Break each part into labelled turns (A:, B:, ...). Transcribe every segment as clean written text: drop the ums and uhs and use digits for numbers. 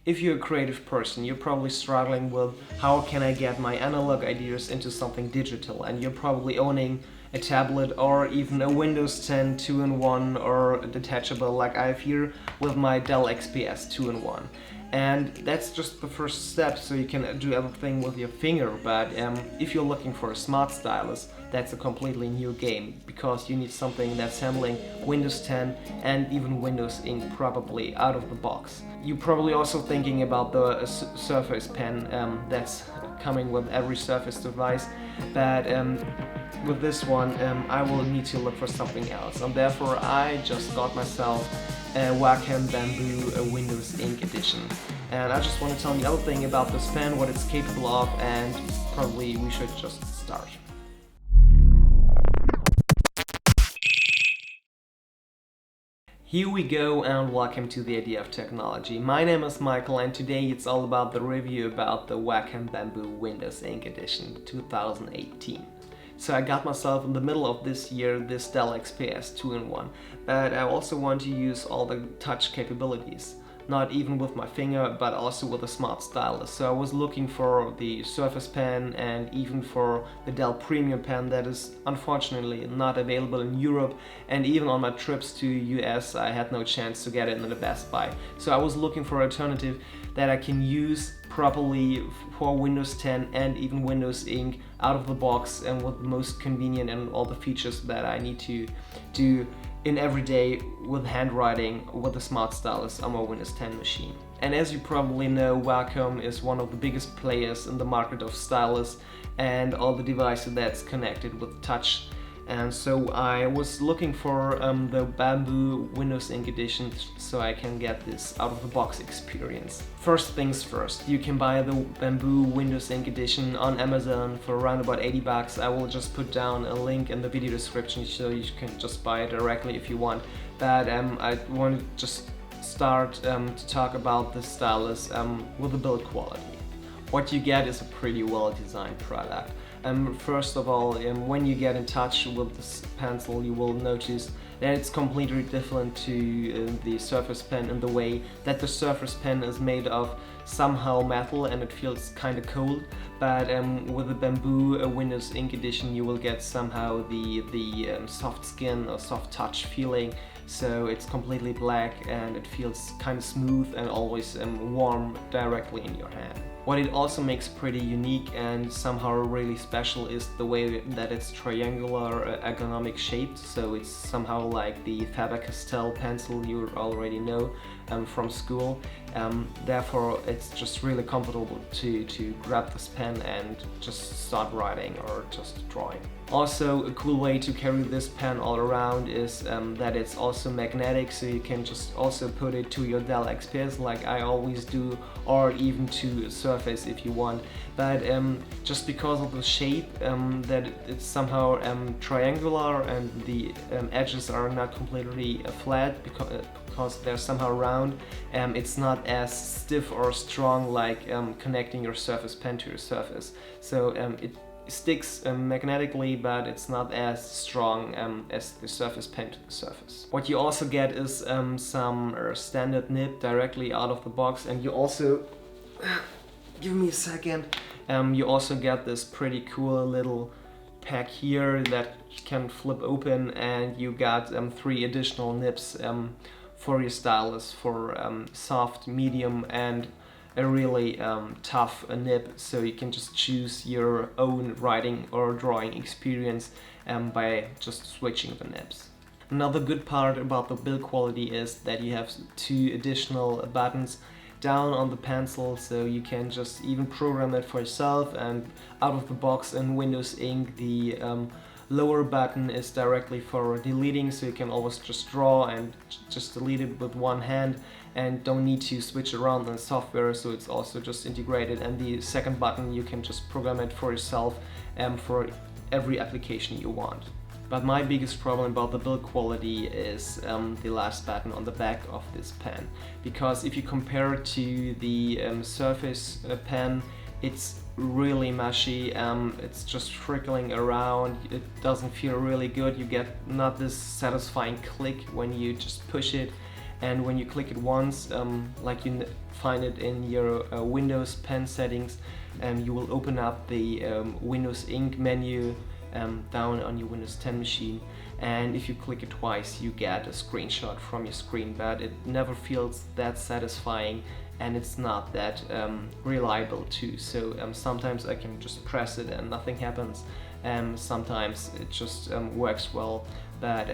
A: If you're a creative person, you're probably struggling with how can I get my analog ideas into something digital, and you're probably owning a tablet or even a Windows 10 2-in-1 or detachable like I have here with my Dell XPS 2-in-1. And that's just the first step, so you can do everything with your finger. But if you're looking for a smart stylus, that's a completely new game, because you need something that's handling Windows 10 and even Windows Ink probably out of the box. You're probably also thinking about the Surface Pen that's coming with every Surface device, but with this one I will need to look for something else, and therefore I just got myself a Wacom Bamboo Windows Ink edition. And I just want to tell you everything about this pen, what it's capable of, and probably we should just start. Here we go, and welcome to the Idea of Technology. My name is Michael, and today it's all about the review about the Wacom Bamboo Windows Ink Edition 2018. So I got myself in the middle of this year this Dell XPS 2-in-1, but I also want to use all the touch capabilities. Not even with my finger, but also with a smart stylus. So I was looking for the Surface Pen and even for the Dell Premium Pen that is unfortunately not available in Europe, and even on my trips to US I had no chance to get it in the Best Buy. So I was looking for an alternative that I can use properly for Windows 10 and even Windows Ink out of the box, and with the most convenient and all the features that I need to do in every day with handwriting with a smart stylus on my Windows 10 machine. And as you probably know, Wacom is one of the biggest players in the market of stylus and all the devices that's connected with touch. And so I was looking for the Bamboo Windows Ink Edition so I can get this out-of-the-box experience. First things first, you can buy the Bamboo Windows Ink Edition on Amazon for around about 80 bucks. I will just put down a link in the video description so you can just buy it directly if you want. But I want to just start to talk about the stylus with the build quality. What you get is a pretty well-designed product. First of all, when you get in touch with this pencil, you will notice that it's completely different to the Surface Pen in the way that the Surface Pen is made of somehow metal and it feels kind of cold, but with the Bamboo Windows Ink Edition you will get somehow the soft skin or soft touch feeling. So it's completely black and it feels kind of smooth and always warm directly in your hand. What it also makes pretty unique and somehow really special is the way that it's triangular ergonomic shaped, so it's somehow like the Faber-Castell pencil you already know from school. Therefore it's just really comfortable to grab this pen and just start writing or just drawing. Also, a cool way to carry this pen all around is that it's also magnetic, so you can just also put it to your Dell XPS like I always do, or even to a Surface if you want. But just because of the shape, that it's somehow triangular and the edges are not completely flat because they're somehow round, it's not as stiff or strong like connecting your Surface Pen to your Surface. So it sticks magnetically, but it's not as strong as the Surface Pen to the Surface. What you also get is some standard nib directly out of the box, and you also give me a second. You also get this pretty cool little pack here that can flip open, and you got 3 additional nibs for your stylus for soft, medium, and a really tough nib, so you can just choose your own writing or drawing experience by just switching the nibs. Another good part about the build quality is that you have 2 additional buttons down on the pencil, so you can just even program it for yourself, and out of the box in Windows Ink the lower button is directly for deleting, so you can always just draw and just delete it with one hand and don't need to switch around the software, so it's also just integrated. And the second button, you can just program it for yourself for every application you want. But my biggest problem about the build quality is the last button on the back of this pen, because if you compare it to the Surface pen, it's really mushy, it's just trickling around, it doesn't feel really good, you get not this satisfying click when you just push it, and when you click it once, like you find it in your Windows pen settings, you will open up the Windows Ink menu down on your Windows 10 machine, and if you click it twice you get a screenshot from your screen, but it never feels that satisfying and it's not that reliable too. So sometimes I can just press it and nothing happens, sometimes it just works well, but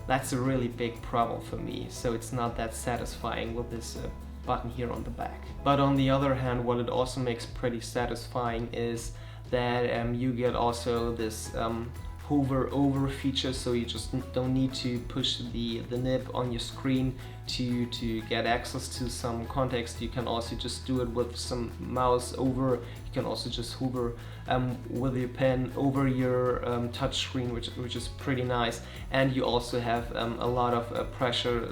A: that's a really big problem for me, so it's not that satisfying with this button here on the back. But on the other hand, what it also makes pretty satisfying is that you get also this hover over feature, so you just don't need to push the nib on your screen to get access to some context. You can also just do it with some mouse over. You can also just hover with your pen over your touch screen, which is pretty nice. And you also have a lot of pressure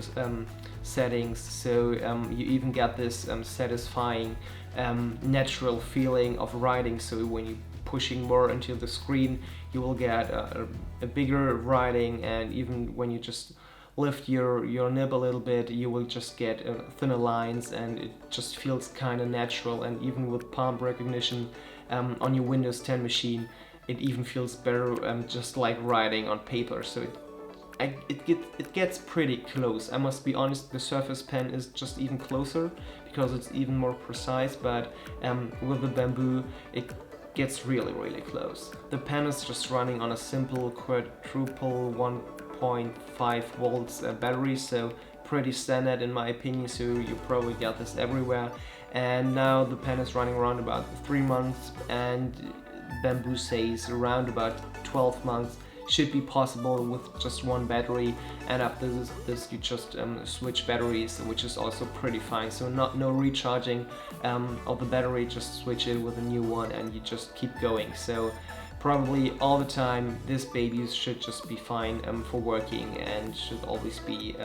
A: settings, so you even get this satisfying natural feeling of writing. So when you pushing more into the screen, you will get a bigger writing, and even when you just lift your nib a little bit, you will just get thinner lines, and it just feels kind of natural. And even with palm recognition on your Windows 10 machine, it even feels better, just like writing on paper. So it gets pretty close. I must be honest, the Surface Pen is just even closer because it's even more precise, but with the Bamboo it gets really close. The pen is just running on a simple quadruple 1.5 volts battery, so pretty standard in my opinion, so you probably get this everywhere. And now the pen is running around about 3 months, and Bamboo says around about 12 months should be possible with just one battery, and after this you just switch batteries, which is also pretty fine. So no recharging of the battery, just switch it with a new one and you just keep going. So probably all the time this baby should just be fine for working and should always be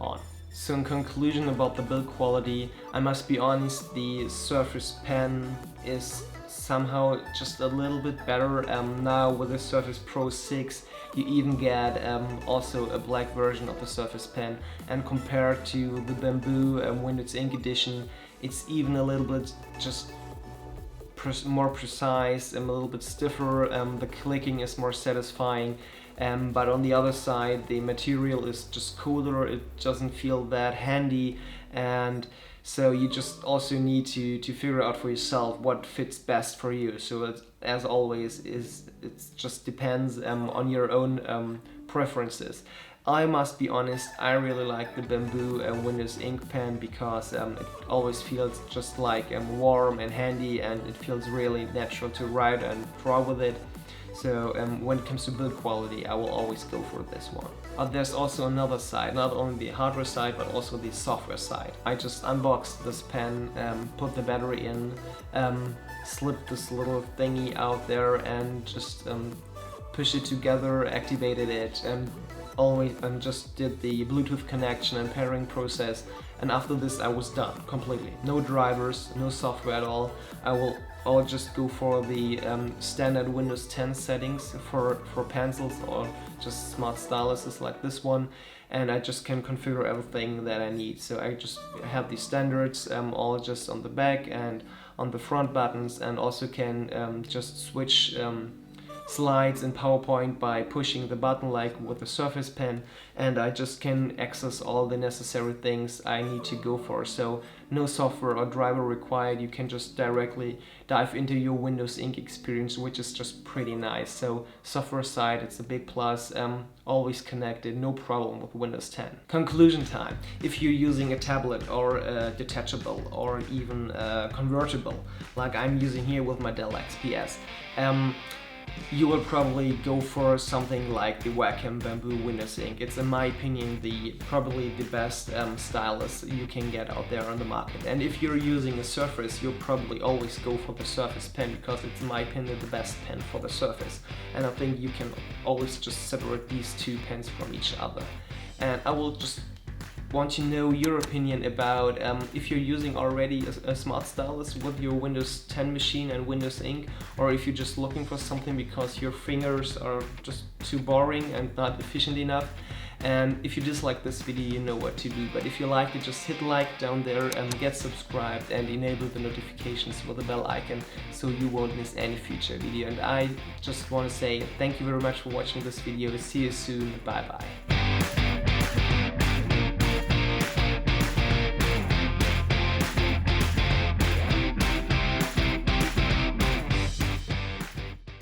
A: on. So in conclusion about the build quality, I must be honest, the Surface Pen is somehow just a little bit better. Now with the Surface Pro 6 you even get also a black version of the Surface Pen, and compared to the Bamboo Windows Ink edition, it's even a little bit just more precise and a little bit stiffer. The clicking is more satisfying, but on the other side the material is just cooler, it doesn't feel that handy, and so you just also need to figure out for yourself what fits best for you. So it, as always, it just depends on your own preferences. I must be honest, I really like the Bamboo Windows Ink pen because it always feels just like warm and handy, and it feels really natural to write and draw with it. So when it comes to build quality, I will always go for this one. But there's also another side, not only the hardware side but also the software side. I just unboxed this pen, put the battery in, slipped this little thingy out there and just pushed it together, activated it, and just did the Bluetooth connection and pairing process, and after this I was done completely. No drivers, no software at all. I'll just go for the standard Windows 10 settings for pencils or just smart styluses like this one, and I just can configure everything that I need. So I just have the standards all just on the back and on the front buttons, and also can just switch slides in PowerPoint by pushing the button like with the Surface Pen, and I just can access all the necessary things I need to go for. So no software or driver required, you can just directly dive into your Windows Ink experience, which is just pretty nice. So software side, it's a big plus, always connected, no problem with Windows 10. Conclusion time. If you're using a tablet or a detachable or even a convertible like I'm using here with my Dell XPS, you will probably go for something like the Wacom Bamboo Windows Ink. It's, in my opinion, probably the best stylus you can get out there on the market. And if you're using a Surface, you'll probably always go for the Surface pen, because it's, in my opinion, the best pen for the Surface. And I think you can always just separate these two pens from each other. And I will just want to know your opinion about if you're using already a smart stylus with your Windows 10 machine and Windows Ink, or if you're just looking for something because your fingers are just too boring and not efficient enough. And if you dislike this video, you know what to do. But if you liked it, just hit like down there and get subscribed and enable the notifications with the bell icon so you won't miss any future video. And I just want to say thank you very much for watching this video. See you soon. Bye bye.